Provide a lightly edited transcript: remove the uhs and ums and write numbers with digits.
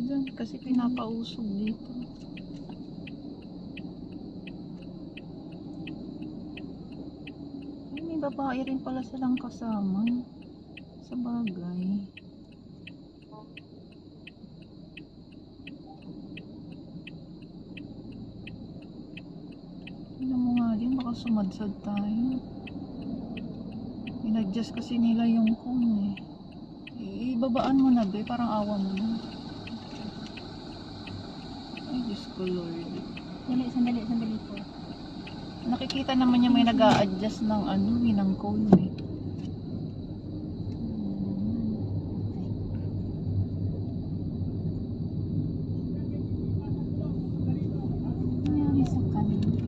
dyan kasi pinapausog dito. Ay, may babae rin pala silang kasama. Sa bagay. Tignan mo nga din, baka sumadsad tayo. In-adjust kasi nila yung cone eh. Ibabaan mo na be, parang awa mo na. Ay, Diyos ko Lord. Sandali po. Nakikita naman niya may nag-a-adjust ng ano, ng cone eh.